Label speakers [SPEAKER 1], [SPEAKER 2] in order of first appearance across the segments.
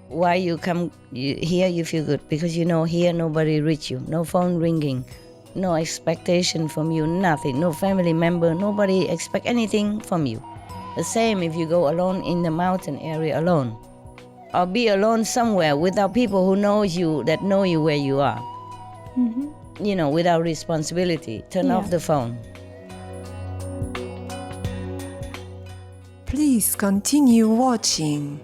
[SPEAKER 1] Why you come here you feel good? Because you know here nobody reach you, no phone ringing, no expectation from you, nothing, no family member, nobody expect anything from you. The same if you go alone in the mountain area alone, or be alone somewhere without people who knows you, that know you where you are. You know, without responsibility. Turn off the phone.
[SPEAKER 2] Please continue watching.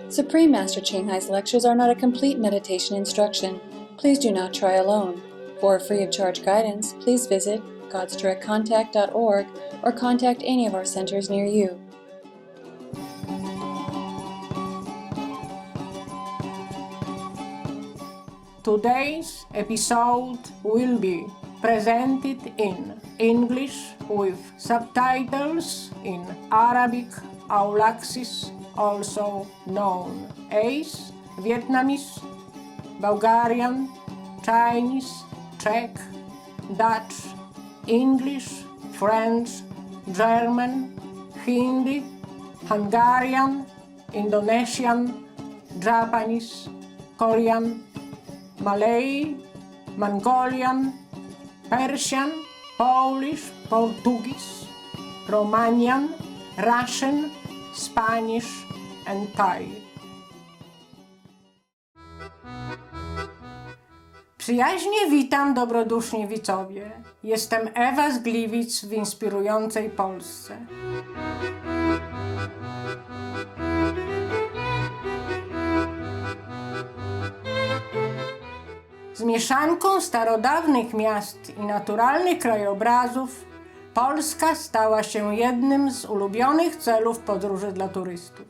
[SPEAKER 3] Supreme Master Ching Hai's lectures are not a complete meditation instruction. Please do not try alone. For free of charge guidance, please visit godsdirectcontact.org or contact any of our centers near you.
[SPEAKER 4] Today's episode will be presented in English with subtitles in Arabic Aulaxis, also known as Vietnamese, Bulgarian, Chinese, Czech, Dutch, English, French, German, Hindi, Hungarian, Indonesian, Japanese, Korean, Malay, Mongolian, Persian, Polish, Portuguese, Romanian, Russian, Spanish, and Thai. Przyjaźnie witam dobroduszni widzowie. Jestem Ewa z Gliwic w inspirującej Polsce. Z mieszanką starodawnych miast i naturalnych krajobrazów Polska stała się jednym z ulubionych celów podróży dla turystów.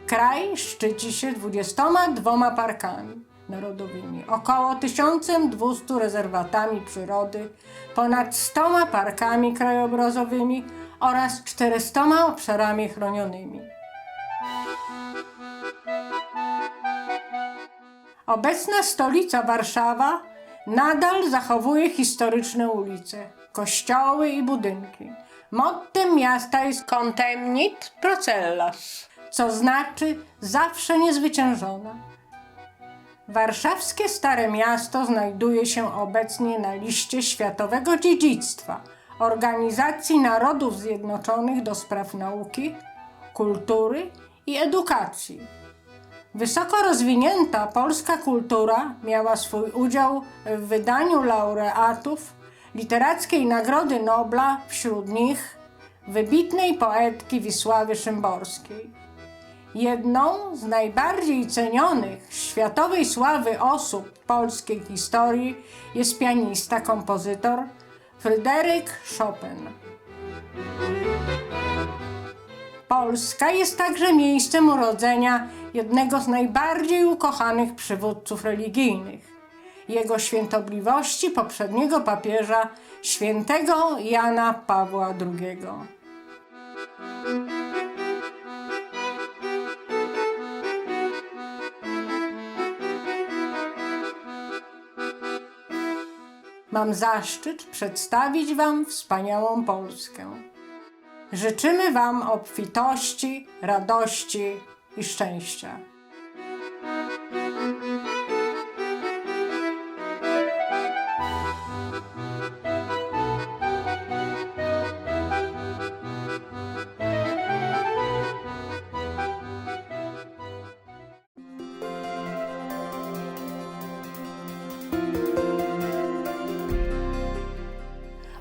[SPEAKER 4] Kraj szczyci się 22 parkami narodowymi, około 1200 rezerwatami przyrody, ponad 100 parkami krajobrazowymi oraz 400 obszarami chronionymi. Obecna stolica Warszawa nadal zachowuje historyczne ulice, kościoły i budynki. Mottem miasta jest contaminate procellas, co znaczy zawsze niezwyciężona. Warszawskie Stare Miasto znajduje się obecnie na liście Światowego Dziedzictwa Organizacji Narodów Zjednoczonych do spraw nauki, kultury i edukacji. Wysoko rozwinięta polska kultura miała swój udział w wydaniu laureatów Literackiej Nagrody Nobla, wśród nich wybitnej poetki Wisławy Szymborskiej. Jedną z najbardziej cenionych światowej sławy osób polskiej historii jest pianista, kompozytor Fryderyk Chopin. Polska jest także miejscem urodzenia jednego z najbardziej ukochanych przywódców religijnych, jego świętobliwości poprzedniego papieża, świętego Jana Pawła II. Mam zaszczyt przedstawić Wam wspaniałą Polskę. Życzymy Wam obfitości, radości i szczęścia.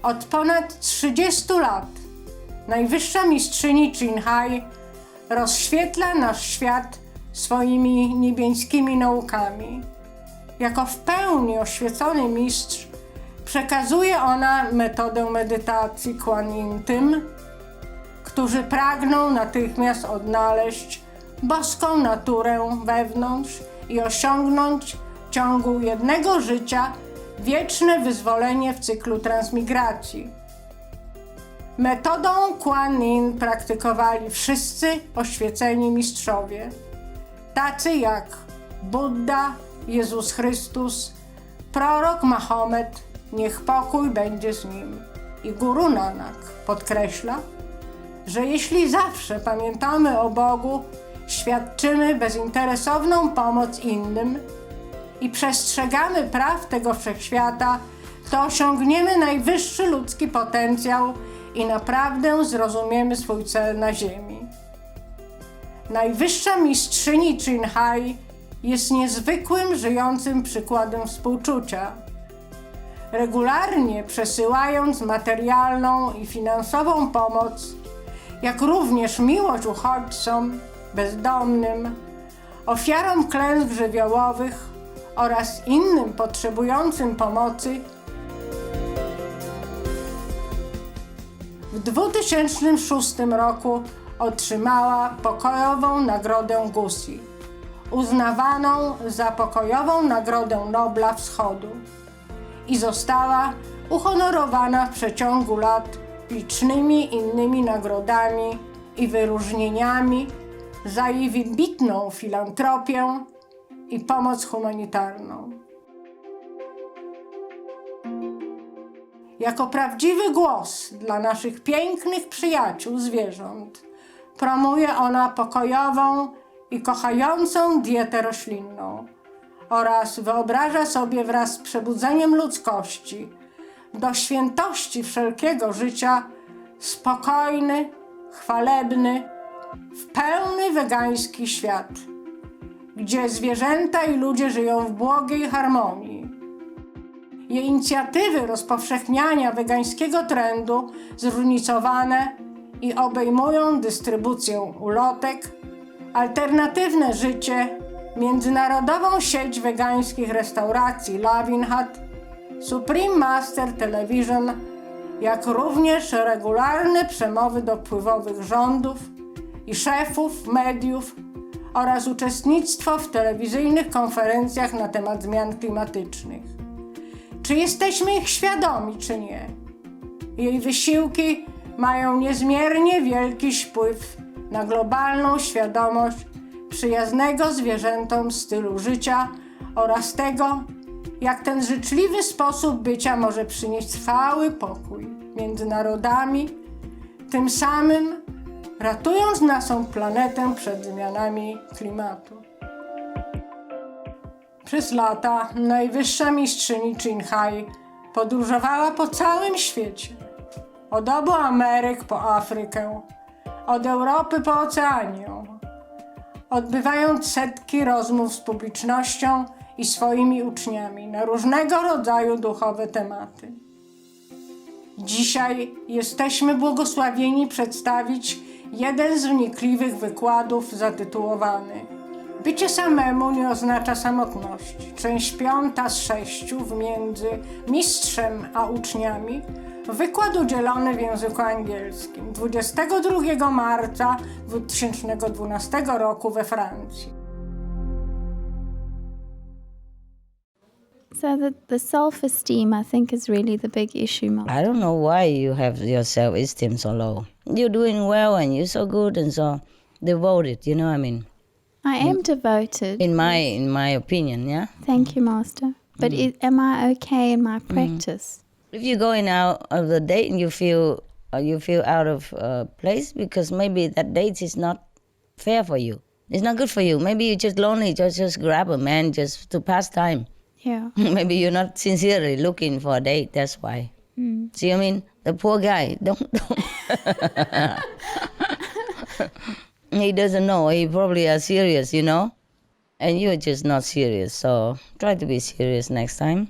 [SPEAKER 4] Od ponad 30 lat najwyższa mistrzyni Ching Hai rozświetla nasz świat swoimi niebieskimi naukami. Jako w pełni oświecony mistrz przekazuje ona metodę medytacji Kuan Yin tym, którzy pragną natychmiast odnaleźć boską naturę wewnątrz i osiągnąć w ciągu jednego życia wieczne wyzwolenie w cyklu transmigracji. Metodą Kuan Yin praktykowali wszyscy oświeceni mistrzowie, tacy jak Buddha, Jezus Chrystus, prorok Mahomet, niech pokój będzie z nim, i Guru Nanak podkreśla, że jeśli zawsze pamiętamy o Bogu, świadczymy bezinteresowną pomoc innym i przestrzegamy praw tego wszechświata, to osiągniemy najwyższy ludzki potencjał i naprawdę zrozumiemy swój cel na ziemi. Najwyższa mistrzyni Chin-Hai jest niezwykłym, żyjącym przykładem współczucia. Regularnie przesyłając materialną i finansową pomoc, jak również miłość uchodźcom, bezdomnym, ofiarom klęsk żywiołowych oraz innym potrzebującym pomocy, w 2006 roku otrzymała pokojową Nagrodę Gusi, uznawaną za pokojową Nagrodę Nobla Wschodu, i została uhonorowana w przeciągu lat licznymi innymi nagrodami i wyróżnieniami za jej wybitną filantropię i pomoc humanitarną. Jako prawdziwy głos dla naszych pięknych przyjaciół zwierząt promuje ona pokojową i kochającą dietę roślinną oraz wyobraża sobie wraz z przebudzeniem ludzkości do świętości wszelkiego życia spokojny, chwalebny, w pełny wegański świat, gdzie zwierzęta i ludzie żyją w błogiej harmonii. Jej inicjatywy rozpowszechniania wegańskiego trendu zróżnicowane i obejmują dystrybucję ulotek, alternatywne życie, międzynarodową sieć wegańskich restauracji Loving Hut, Supreme Master Television, jak również regularne przemowy do wpływowych rządów i szefów mediów oraz uczestnictwo w telewizyjnych konferencjach na temat zmian klimatycznych. Czy jesteśmy ich świadomi, czy nie? Jej wysiłki mają niezmiernie wielki wpływ na globalną świadomość przyjaznego zwierzętom stylu życia oraz tego, jak ten życzliwy sposób bycia może przynieść trwały pokój między narodami, tym samym ratując naszą planetę przed zmianami klimatu. Przez lata najwyższa mistrzyni Chin-Hai podróżowała po całym świecie, od obu Ameryk po Afrykę, od Europy po Oceanię, odbywając setki rozmów z publicznością i swoimi uczniami na różnego rodzaju duchowe tematy. Dzisiaj jesteśmy błogosławieni przedstawić jeden z wnikliwych wykładów zatytułowany Bycie samemu nie oznacza samotności. Część 5 z 6 między mistrzem a uczniami. Wykład udzielony w języku angielskim 22 marca 2012 roku we Francji.
[SPEAKER 5] So the self-esteem, I think, is really the big issue.
[SPEAKER 1] I don't know why you have your self-esteem so low. You're doing well and you're so good and so devoted, you know what I mean?
[SPEAKER 5] I am devoted.
[SPEAKER 1] In my opinion, yeah?
[SPEAKER 5] Thank you, Master. But am I okay in my practice?
[SPEAKER 1] If you're going out of the date and you feel out of place because maybe that date is not fair for you. It's not good for you. Maybe you're just lonely, just grab a man just to pass time.
[SPEAKER 5] Yeah.
[SPEAKER 1] Maybe you're not sincerely looking for a date, that's why. See what I mean? The poor guy, don't. He doesn't know, he probably are serious, you know? And you're just not serious, so try to be serious next time.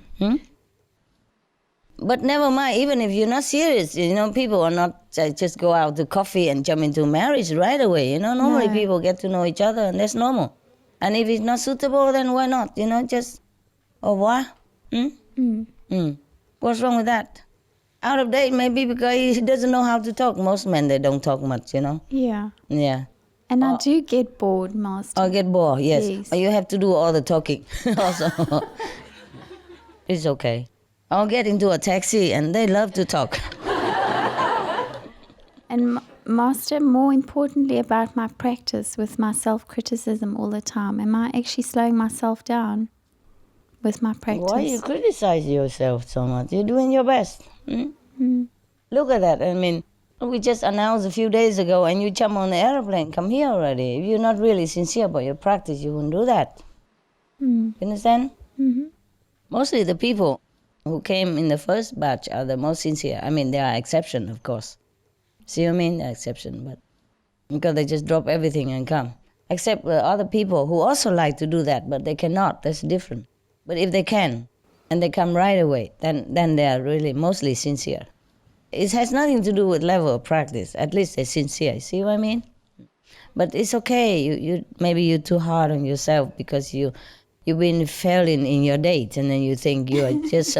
[SPEAKER 1] But never mind, even if you're not serious, you know, people are not just go out to coffee and jump into marriage right away, you know? Normally people get to know each other and that's normal. And if it's not suitable, then why not, you know, just au revoir. What's wrong with that? Out of date maybe because he doesn't know how to talk. Most men, they don't talk much, you know?
[SPEAKER 5] Yeah.
[SPEAKER 1] Yeah.
[SPEAKER 5] And I do get bored, Master.
[SPEAKER 1] Or get bored, yes.
[SPEAKER 5] Yes.
[SPEAKER 1] Or you have to do all the talking also. It's okay. I'll get into a taxi and they love to talk.
[SPEAKER 5] And Master, more importantly about my practice with my self-criticism all the time, am I actually slowing myself down with my practice?
[SPEAKER 1] Why you criticize yourself so much? You're doing your best. Look at that. I mean, We just announced a few days ago and you jump on the airplane, come here already. If you're not really sincere about your practice, you wouldn't do that. You understand?
[SPEAKER 5] Mm-hmm.
[SPEAKER 1] Mostly the people who came in the first batch are the most sincere. I mean, there are exceptions, of course. See what I mean? There are exceptions, but because they just drop everything and come. Except other people who also like to do that, but they cannot. That's different. But if they can, and they come right away, then they are really mostly sincere. It has nothing to do with level of practice. At least they're sincere. See what I mean? But it's okay. You maybe you're too hard on yourself because you've been failing in your date, and then you think you are just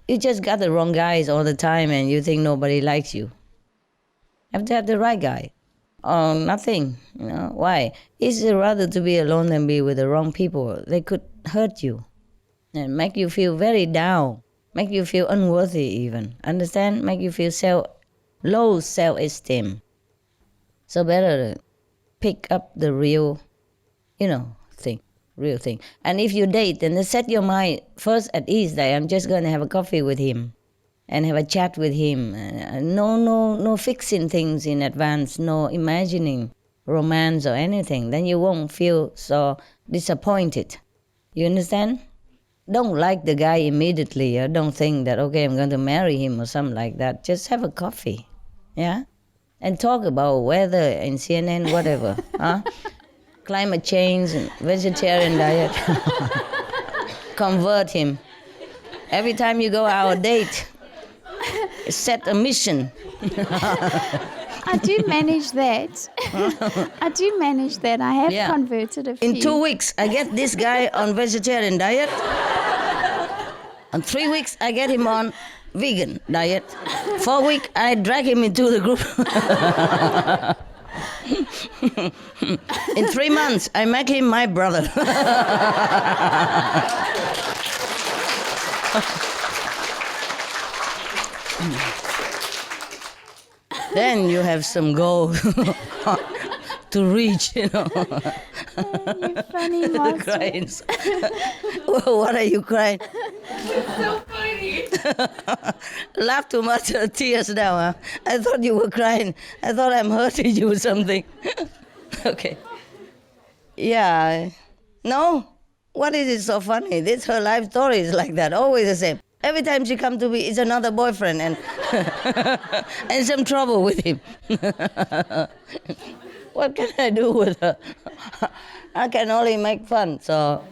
[SPEAKER 1] you just got the wrong guys all the time, and you think nobody likes you. Have to have the right guy. Oh, nothing. You know why? It's rather to be alone than be with the wrong people. They could hurt you and make you feel very down, make you feel unworthy even. Understand? Make you feel low self-esteem. So better to pick up the real, real thing. And if you date, then set your mind first at ease that I'm just going to have a coffee with him and have a chat with him. No fixing things in advance, no imagining romance or anything. Then you won't feel so disappointed. You understand? Don't like the guy immediately. Or don't think that, okay, I'm going to marry him or something like that. Just have a coffee, yeah? And talk about weather and CNN, whatever, huh? Climate change and vegetarian diet. Convert him. Every time you go out on a date, set a mission.
[SPEAKER 5] I do manage that. I do manage that. I have converted a few.
[SPEAKER 1] In 2 weeks, I get this guy on vegetarian diet. In 3 weeks, I get him on vegan diet. 4 weeks, I drag him into the group. In 3 months, I make him my brother. Then you have some goal to reach,
[SPEAKER 5] You're funny, Master.
[SPEAKER 1] Crying. What are you crying?
[SPEAKER 5] So funny.
[SPEAKER 1] Laugh too much, tears now. Huh? I thought you were crying. I thought I'm hurting you or something. Okay. Yeah. No? What is it so funny? This her life story is like that, always the same. Every time she come to me, it's another boyfriend and and some trouble with him. What can I do with her? I can only make fun, so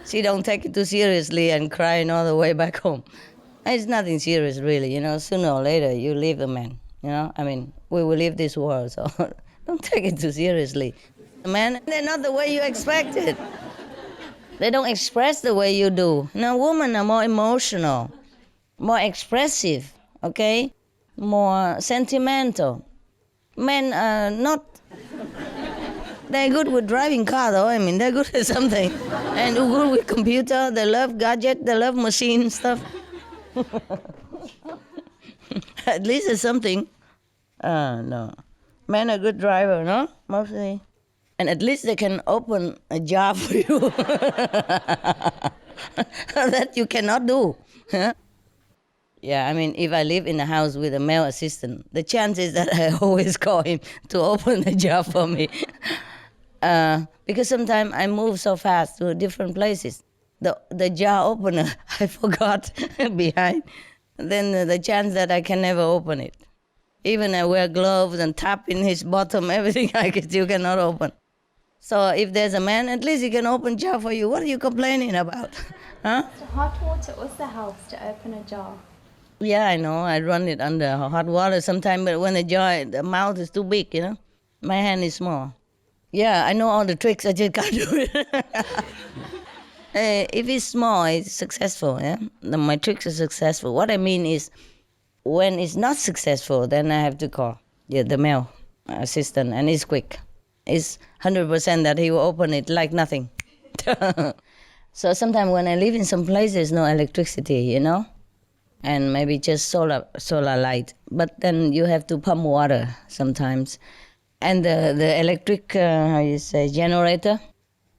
[SPEAKER 1] she don't take it too seriously and crying all the way back home. It's nothing serious, really. Sooner or later you leave the man. I mean, we will leave this world, so don't take it too seriously. Man, they're not the way you expected. They don't express the way you do. Women are more emotional, more expressive, okay? More sentimental. Men are not. They're good with driving car, though. I mean, they're good at something. And they're good with computer. They love gadget. They love machine stuff. At least it's something. No. Men are good driver, no? Mostly. And at least they can open a jar for you that you cannot do. Huh? Yeah, I mean, if I live in a house with a male assistant, the chance is that I always call him to open the jar for me. Because sometimes I move so fast to different places. The jar opener, I forgot behind. Then the chance that I can never open it. Even I wear gloves and tap in his bottom, everything I still cannot open. So if there's a man, at least he can open jar for you. What are you complaining about? Huh?
[SPEAKER 5] Hot water also helps to open a jar.
[SPEAKER 1] Yeah, I know. I run it under hot water sometimes, but when the mouth is too big, my hand is small. Yeah, I know all the tricks. I just can't do it. If it's small, it's successful. Yeah, my tricks are successful. What I mean is, when it's not successful, then I have to call the male assistant, and it's quick. It's 100% that he will open it like nothing. So sometimes when I live in some places, no electricity, and maybe just solar light. But then you have to pump water sometimes. And the electric, generator,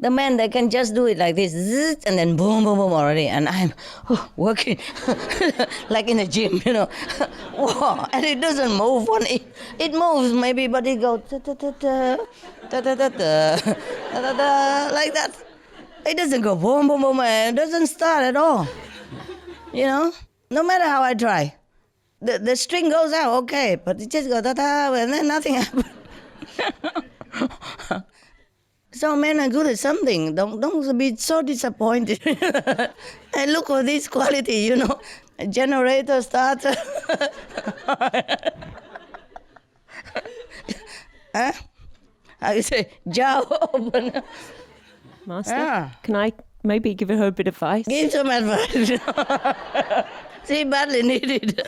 [SPEAKER 1] The men, they can just do it like this, zzz, and then boom, boom, boom already. And I'm working like in a gym, Wow, and it doesn't move. It moves maybe, but it goes like that. It doesn't go boom, boom, boom, and it doesn't start at all. No matter how I try. The string goes out, okay, but it just goes ta-ta, and then nothing happens. So men are good at something. Don't be so disappointed. And look for this quality, A generator starter. Huh? How you say? Jar opener.
[SPEAKER 6] Master, can I maybe give her a bit of advice?
[SPEAKER 1] Give some advice. She badly needed.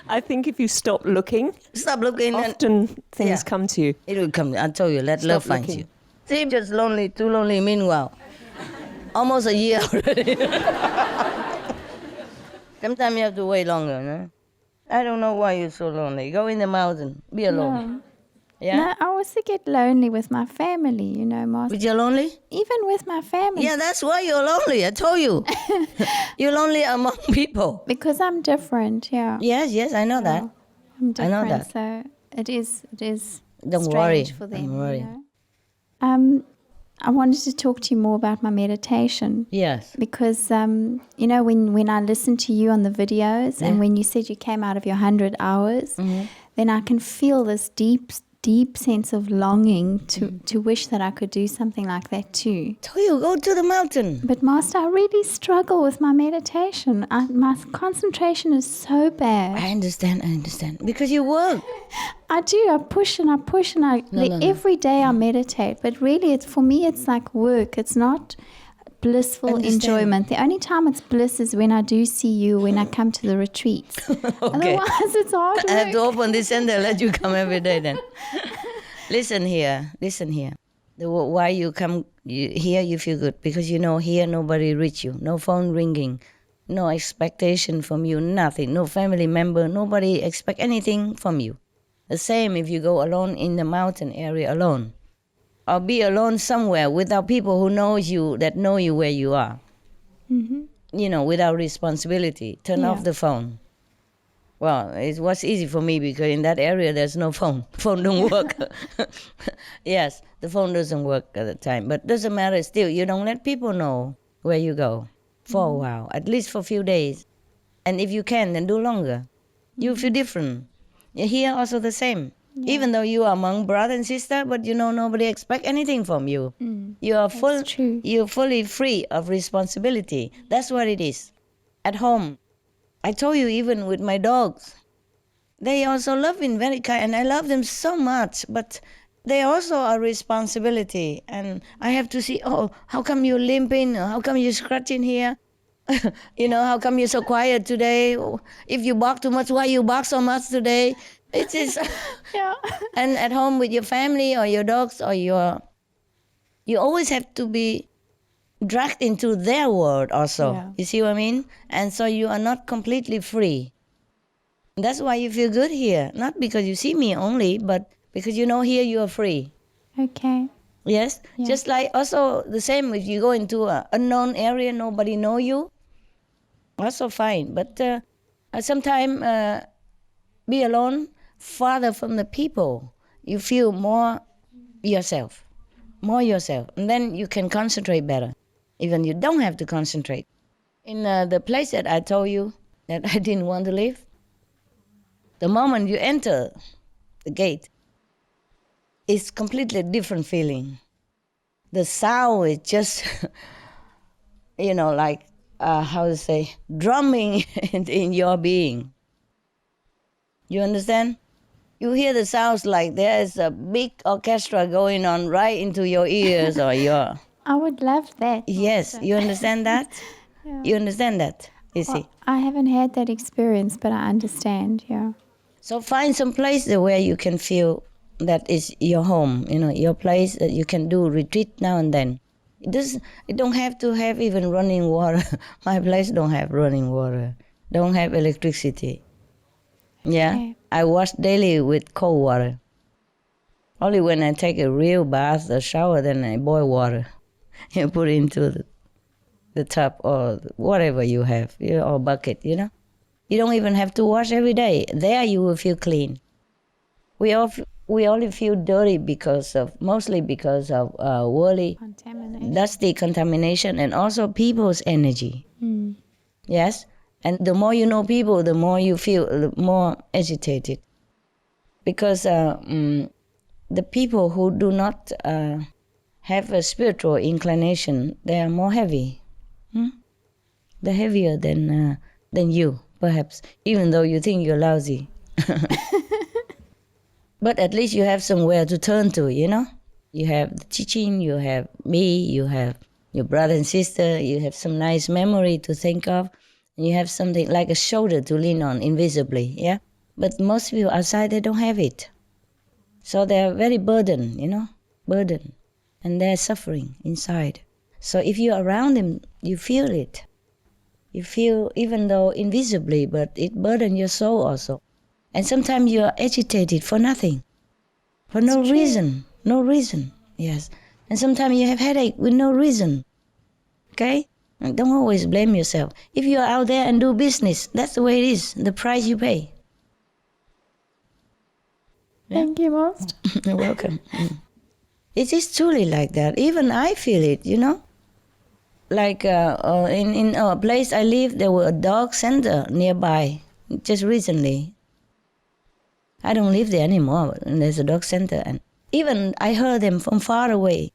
[SPEAKER 6] I think if you stop looking,
[SPEAKER 1] and
[SPEAKER 6] things come to you.
[SPEAKER 1] it will come. I told you, let
[SPEAKER 6] Stop
[SPEAKER 1] love find
[SPEAKER 6] looking.
[SPEAKER 1] you. See, just lonely, too lonely. Meanwhile, almost a year already. Sometimes you have to wait longer, no? I don't know why you're so lonely. Go in the mountain, be alone.
[SPEAKER 5] No.
[SPEAKER 1] Yeah?
[SPEAKER 5] No, I also get lonely with my family, Master.
[SPEAKER 1] But you're lonely?
[SPEAKER 5] Even with my family.
[SPEAKER 1] Yeah, that's why you're lonely. I told you. You're lonely among people.
[SPEAKER 5] Because I'm different, yeah.
[SPEAKER 1] Yes, I know that.
[SPEAKER 5] I'm
[SPEAKER 1] I know
[SPEAKER 5] different,
[SPEAKER 1] that.
[SPEAKER 5] so it is
[SPEAKER 1] Don't
[SPEAKER 5] strange
[SPEAKER 1] worry.
[SPEAKER 5] for them.
[SPEAKER 1] Don't worry.
[SPEAKER 5] I wanted to talk to you more about my meditation.
[SPEAKER 1] Yes.
[SPEAKER 5] Because, when I listen to you on the videos and when you said you came out of your 100 hours, then I can feel this deep sense of longing to wish that I could do something like that too.
[SPEAKER 1] Told you, go to the mountain.
[SPEAKER 5] But Master, I really struggle with my meditation. My concentration is so bad.
[SPEAKER 1] I understand. Because you work.
[SPEAKER 5] I do. I push and I push and every day I meditate. But really, for me, it's like work. It's not blissful enjoyment. The only time it's bliss is when I do see you, when I come to the retreats.
[SPEAKER 1] Okay.
[SPEAKER 5] Otherwise, it's hard work.
[SPEAKER 1] I have to open this center, let you come every day then. Listen here. Why you come here, you feel good. Because here nobody reach you. No phone ringing. No expectation from you, nothing. No family member, nobody expect anything from you. The same if you go alone in the mountain area alone. Or be alone somewhere without people who know you where you are. Mm-hmm. Without responsibility. Turn off the phone. Well, it was easy for me because in that area there's no phone. Phone don't work. Yes, the phone doesn't work at the time. But doesn't matter still. You don't let people know where you go for a while. At least for a few days. And if you can, then do longer. You feel different. Here also the same. Yeah. Even though you are among brother and sister, but nobody expect anything from you. You are you're fully free of responsibility. That's what it is. At home, I told you, even with my dogs, they also love me very kind, and I love them so much, but they also are responsibility. And I have to see, how come you're limping? How come you're scratching here? How come you're so quiet today? If you bark too much, why you bark so much today? It is.
[SPEAKER 5] Yeah.
[SPEAKER 1] And at home with your family or your dogs or you always have to be dragged into their world also. Yeah. You see what I mean? And so you are not completely free. That's why you feel good here. Not because you see me only, but because here you are free.
[SPEAKER 5] Okay.
[SPEAKER 1] Yes?
[SPEAKER 5] Yeah.
[SPEAKER 1] Just like also the same if you go into an unknown area, nobody know you. Also fine. But sometimes be alone, farther from the people. You feel more yourself. And then you can concentrate better. Even you don't have to concentrate. In the place that I told you that I didn't want to live, the moment you enter the gate, it's completely different feeling. The sound is just, like, drumming in your being. You understand? You hear the sounds like there is a big orchestra going on right into your ears or your...
[SPEAKER 5] I would love that.
[SPEAKER 1] Yes, you understand that? Yeah. You understand that, see?
[SPEAKER 5] I haven't had that experience, but I understand, yeah.
[SPEAKER 1] So find some place where you can feel that is your home, your place that you can do retreat now and then. It don't have to have even running water. My place don't have running water. Don't have electricity. Yeah, okay. I wash daily with cold water. Only when I take a real bath or shower, then I boil water. You put into the tub or whatever you have, or bucket, You don't even have to wash every day. There you will feel clean. We only feel dirty mostly because of worldly,
[SPEAKER 5] Contamination.
[SPEAKER 1] dusty contamination, and also people's energy. Yes? And the more you know people, the more you feel more agitated. Because the people who do not have a spiritual inclination, they are more heavy. They're heavier than you, perhaps, even though you think you're lousy. But at least you have somewhere to turn to, You have the teaching, you have me, you have your brother and sister, you have some nice memory to think of, and you have something like a shoulder to lean on invisibly, yeah? But most people outside, they don't have it. So they're very burdened, burdened. And they're suffering inside. So if you're around them, you feel it. You feel, even though invisibly, but it burdens your soul also. And sometimes you're agitated for nothing, for no reason, yes. And sometimes you have headache with no reason, okay? And don't always blame yourself. If you're out there and do business, that's the way it is, the price you pay.
[SPEAKER 5] Thank you, Master.
[SPEAKER 1] You're welcome. It is truly like that. Even I feel it, Like in a place I live, there was a dog center nearby just recently. I don't live there anymore, and there's a dog center. And even I heard them from far away.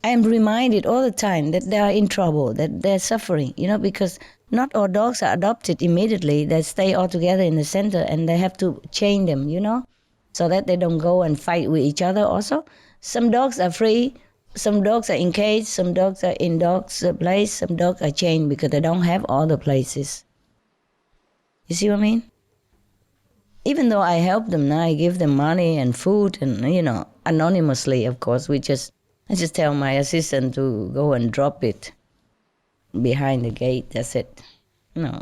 [SPEAKER 1] I am reminded all the time that they are in trouble, that they're suffering, because not all dogs are adopted immediately. They stay all together in the center, and they have to chain them, so that they don't go and fight with each other also. Some dogs are free, some dogs are in cage, some dogs are in dogs' place, some dogs are chained because they don't have all the places. You see what I mean? Even though I help them now, I give them money and food and, anonymously, of course. I just tell my assistant to go and drop it behind the gate, that's it.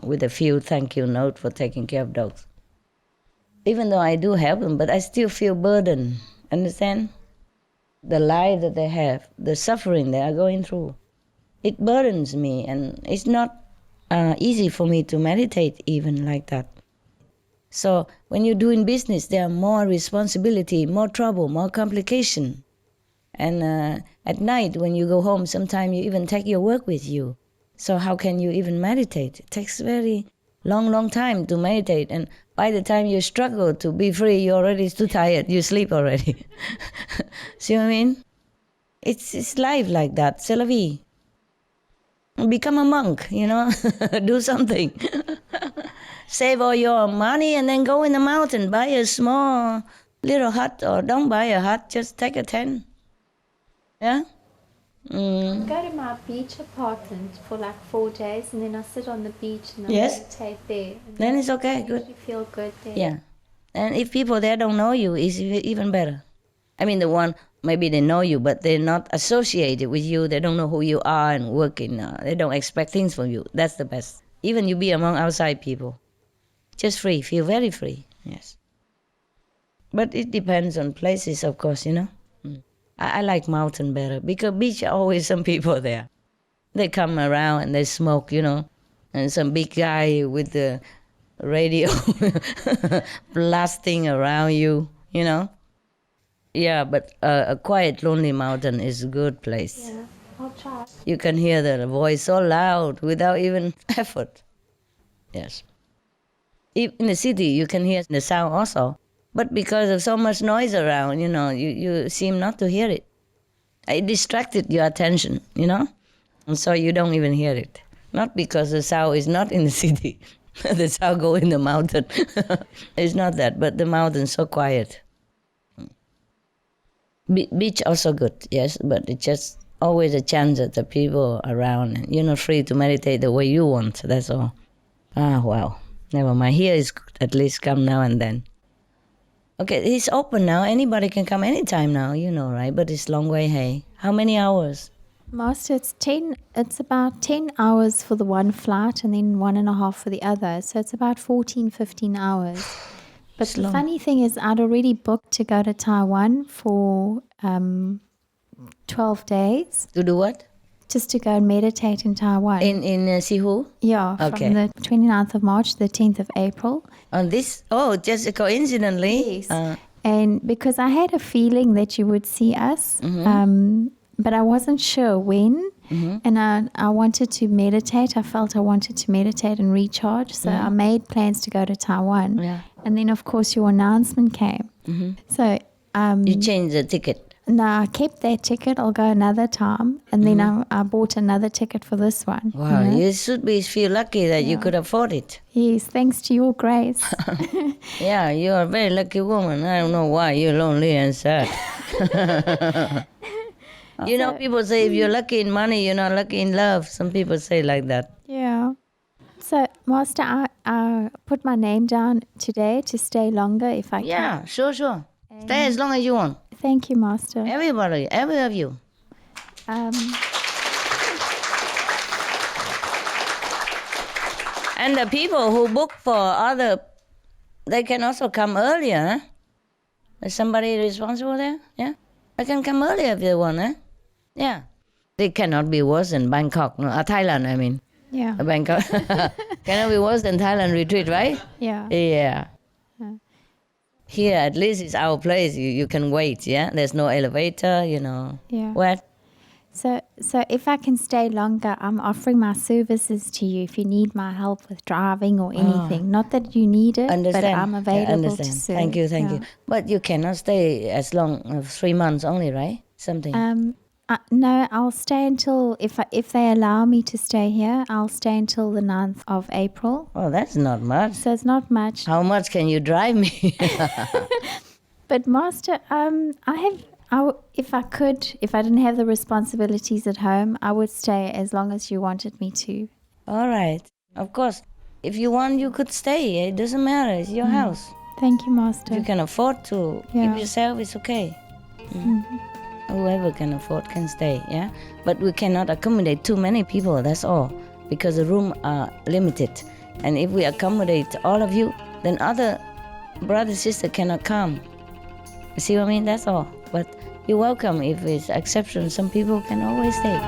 [SPEAKER 1] With a few thank you note for taking care of dogs. Even though I do help them, but I still feel burdened, understand? The life that they have, the suffering they are going through, it burdens me, and it's not easy for me to meditate even like that. So when you're doing business, there are more responsibility, more trouble, more complication. And at night when you go home, sometimes you even take your work with you. So how can you even meditate? It takes very long time to meditate. And by the time you struggle to be free, you're already too tired. You sleep already. See what I mean? It's life like that. C'est la vie. Become a monk, do something. Save all your money and then go in the mountain, buy a small little hut, or don't buy a hut, just take a tent. Yeah?
[SPEAKER 5] Go to my beach apartment for like 4 days, and then I sit on the beach and I
[SPEAKER 1] Yes.
[SPEAKER 5] meditate there. And
[SPEAKER 1] Then it's okay,
[SPEAKER 5] I
[SPEAKER 1] good.
[SPEAKER 5] usually feel good there.
[SPEAKER 1] Yeah. And if people there don't know you, it's even better. I mean, the one, maybe they know you, but they're not associated with you. They don't know who you are and working. They don't expect things from you. That's the best. Even you be among outside people. Just free, feel very free, yes. But it depends on places, of course, I like mountain better because beach are always some people there. They come around and they smoke, and some big guy with the radio blasting around you, Yeah, but a quiet, lonely mountain is a good place.
[SPEAKER 5] Yeah, I'll try.
[SPEAKER 1] You can hear the voice so loud without even effort. Yes. In the city, you can hear the sound also. But because of so much noise around, you seem not to hear it. It distracted your attention, And so you don't even hear it. Not because the sound is not in the city. The sound go in the mountain. It's not that, but the mountain's so quiet. Beach also good, yes, but it's just always a chance that the people around. You're not free to meditate the way you want, that's all. Wow. Never mind. Here is good. At least come now and then. Okay, it's open now. Anybody can come anytime now, right? But it's long way, hey. How many hours?
[SPEAKER 5] Master, it's about 10 hours for the one flight and then 1.5 for the other. So it's about 14, 15 hours. But
[SPEAKER 1] It's
[SPEAKER 5] the
[SPEAKER 1] long.
[SPEAKER 5] funny thing is I'd already booked to go to Taiwan for 12 days.
[SPEAKER 1] To do what?
[SPEAKER 5] just to go and meditate in Taiwan.
[SPEAKER 1] In Sihu?
[SPEAKER 5] Yeah,
[SPEAKER 1] Okay.
[SPEAKER 5] from the 29th of March to the 10th of April.
[SPEAKER 1] On this? Oh, just coincidentally?
[SPEAKER 5] Yes. And because I had a feeling that you would see us, but I wasn't sure when. And I wanted to meditate. I felt I wanted to meditate and recharge. So I made plans to go to Taiwan.
[SPEAKER 1] Yeah.
[SPEAKER 5] And then, of course, your announcement came. So
[SPEAKER 1] You changed the ticket.
[SPEAKER 5] no, I kept that ticket. I'll go another time. And then I bought another ticket for this one.
[SPEAKER 1] Wow,
[SPEAKER 5] you know?
[SPEAKER 1] you should feel lucky that you could afford it.
[SPEAKER 5] Yes, thanks to your grace.
[SPEAKER 1] Yeah, you're a very lucky woman. I don't know why you're lonely and sad. You know, people say if you're lucky in money, you're not lucky in love. Some people say like that.
[SPEAKER 5] Yeah. So, Master, I put my name down today to stay longer if I
[SPEAKER 1] Yeah, sure. Stay as long as you want.
[SPEAKER 5] can. Thank you, Master.
[SPEAKER 1] Everybody, every of you. And the people who book for other, they can also come earlier. Huh? Is somebody responsible there? Yeah? They can come earlier if they want. Huh? Yeah. They cannot be worse than Bangkok. No, Thailand, I mean.
[SPEAKER 5] Yeah.
[SPEAKER 1] Bangkok. Cannot be worse than Thailand retreat, right?
[SPEAKER 5] Yeah.
[SPEAKER 1] Yeah. Here, at least it's our place. You can wait, yeah? There's no elevator, you know.
[SPEAKER 5] Yeah.
[SPEAKER 1] What?
[SPEAKER 5] So if I can stay longer, I'm offering my services to you if you need my help with driving or anything. Not that you need it,
[SPEAKER 1] Understand.
[SPEAKER 5] but I'm
[SPEAKER 1] Yeah,
[SPEAKER 5] available
[SPEAKER 1] understand.
[SPEAKER 5] to serve.
[SPEAKER 1] Thank you.
[SPEAKER 5] Yeah.
[SPEAKER 1] But you cannot stay as long, 3 months only, right? Something.
[SPEAKER 5] No, I'll stay until, if they allow me to stay here, I'll stay until the 9th of April.
[SPEAKER 1] Oh, that's not much.
[SPEAKER 5] So it's not much.
[SPEAKER 1] How much can you drive me?
[SPEAKER 5] But Master, if I didn't have the responsibilities at home, I would stay as long as you wanted me to.
[SPEAKER 1] All right. Of course. If you want, you could stay. It doesn't matter. It's your house.
[SPEAKER 5] Thank you,
[SPEAKER 1] If
[SPEAKER 5] Master.
[SPEAKER 1] you can afford to
[SPEAKER 5] Yeah.
[SPEAKER 1] keep yourself, it's okay. Whoever can afford can stay, yeah? But we cannot accommodate too many people, that's all. Because the rooms are limited. And if we accommodate all of you, then other brother sister cannot come. You see what I mean? That's all. But you're welcome. If it's exception, some people can always stay.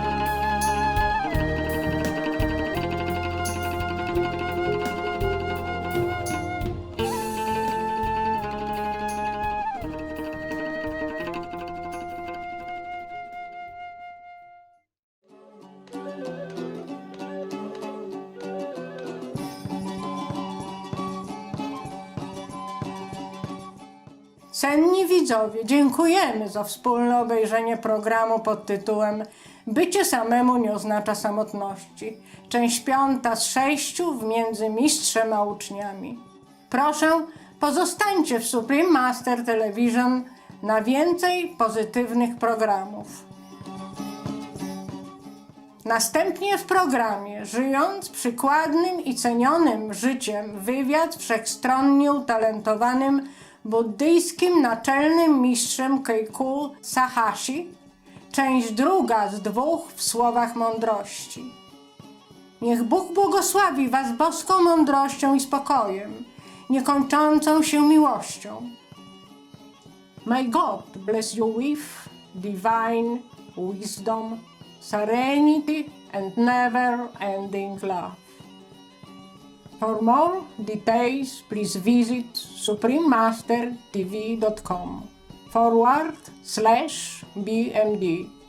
[SPEAKER 4] Cenni widzowie, dziękujemy za wspólne obejrzenie programu pod tytułem Bycie samemu nie oznacza samotności. Część 5 z 6 w Między mistrzem a uczniami. Proszę, pozostańcie w Supreme Master Television na więcej pozytywnych programów. Następnie w programie Żyjąc przykładnym i cenionym życiem wywiad wszechstronnie utalentowanym buddyjskim naczelnym mistrzem Keiku Sahashi, część 2 z 2 w słowach mądrości. Niech Bóg błogosławi was boską mądrością i spokojem, niekończącą się miłością. May God bless you with divine wisdom, serenity and never-ending love. For more details, please visit suprememastertv.com/BMD.